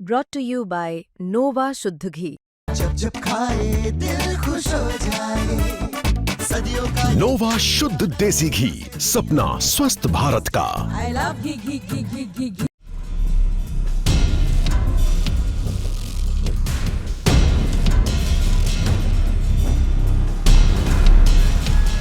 brought to you by Nova शुद्ध घी। जब जब खाए दिल खुश हो जाए, सदियों का नोवा शुद्ध देसी घी, सपना स्वस्थ भारत का। I love घी।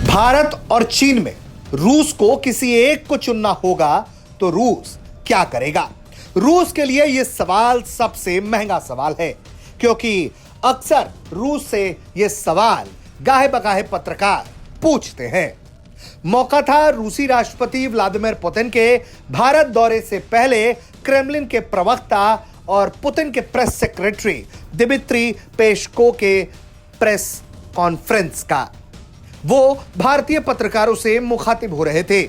भारत और चीन में रूस को किसी एक को चुनना होगा तो रूस क्या करेगा? रूस के लिए यह सवाल सबसे महंगा सवाल है, क्योंकि अक्सर रूस से यह सवाल गाहे बगाहे पत्रकार पूछते हैं। मौका था रूसी राष्ट्रपति व्लादिमीर पुतिन के भारत दौरे से पहले क्रेमलिन के प्रवक्ता और पुतिन के प्रेस सेक्रेटरी दिमित्री पेस्कोव के प्रेस कॉन्फ्रेंस का। वो भारतीय पत्रकारों से मुखातिब हो रहे थे।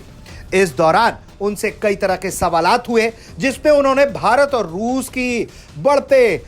इस दौरान उनसे कई तरह के सवालात हुए, जिसमें उन्होंने भारत और रूस की बढ़ते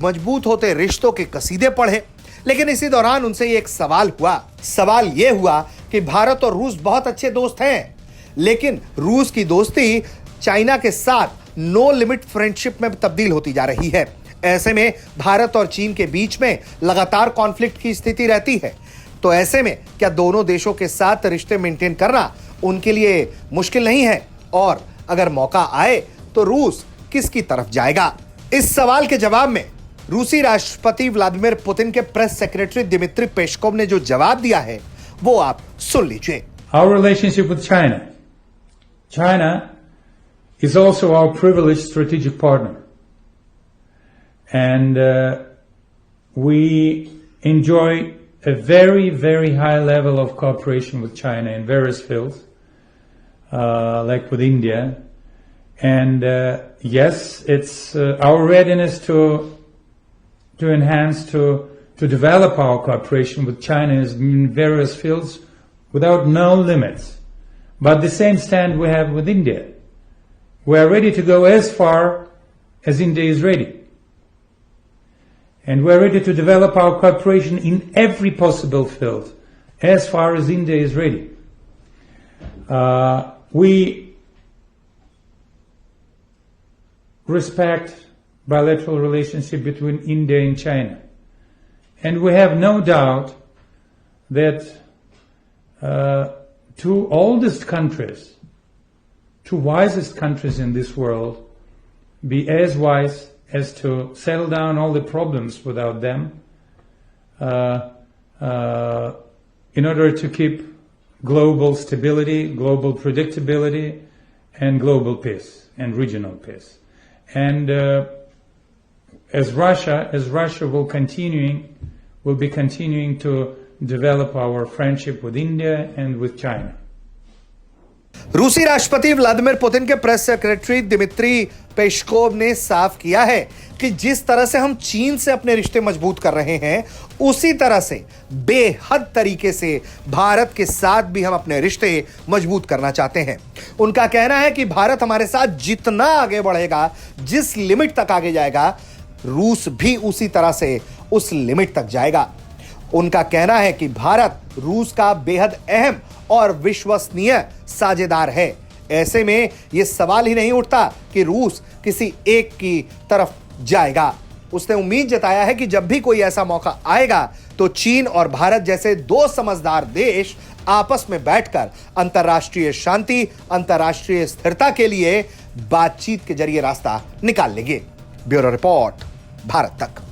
मजबूत होते रिश्तों के कसीदे पढ़े। लेकिन इसी दौरान उनसे एक सवाल हुआ। सवाल यह हुआ कि भारत और रूस बहुत अच्छे दोस्त हैं, लेकिन रूस की दोस्ती चाइना के साथ नो लिमिट फ्रेंडशिप में तब्दील होती जा रही है। ऐसे में भारत और चीन के बीच में लगातार कॉन्फ्लिक्ट की स्थिति रहती है। तो ऐसे में क्या दोनों देशों के साथ रिश्ते मेंटेन करना उनके लिए मुश्किल नहीं है? और अगर मौका आए तो रूस किसकी तरफ जाएगा? इस सवाल के जवाब में रूसी राष्ट्रपति व्लादिमीर पुतिन के प्रेस सेक्रेटरी दिमित्री पेस्कोव ने जो जवाब दिया है वो आप सुन लीजिए। Our relationship with China. China is also our privileged strategic partner. And we enjoy a very, very high level of cooperation with China in various fields, like with India. And yes, it's our readiness to enhance, to develop our cooperation with China is in various fields without no limits. But the same stand we have with India. We are ready to go as far as India is ready. And we're ready to develop our cooperation in every possible field, as far as India is ready. We respect bilateral relationship between India and China. And we have no doubt that two oldest countries, two wisest countries in this world, be as wise as to settle down all the problems without them in order to keep global stability, global predictability, and global peace and regional peace. And as Russia will be continuing to develop our friendship with India and with China. रूसी राष्ट्रपति Vladimir Putin के press secretary Dmitry Peskov ने साफ किया है कि जिस तरह से हम चीन से अपने रिश्ते मजबूत कर रहे हैं, उसी तरह से बेहद तरीके से भारत के साथ भी हम अपने रिश्ते मजबूत करना चाहते हैं। उनका कहना है कि भारत हमारे साथ जितना आगे बढ़ेगा, जिस लिमिट तक आगे जाएगा, रूस भी उसी तरह से उस लिमिट तक जाएगा। उनका कहना है कि भारत रूस का बेहद अहम और विश्वसनीय साझेदार है। ऐसे में यह सवाल ही नहीं उठता कि रूस किसी एक की तरफ जाएगा। उसने उम्मीद जताया है कि जब भी कोई ऐसा मौका आएगा तो चीन और भारत जैसे दो समझदार देश आपस में बैठकर अंतर्राष्ट्रीय शांति, अंतर्राष्ट्रीय स्थिरता के लिए बातचीत के जरिए रास्ता निकाल लेंगे। ब्यूरो रिपोर्ट, भारत तक।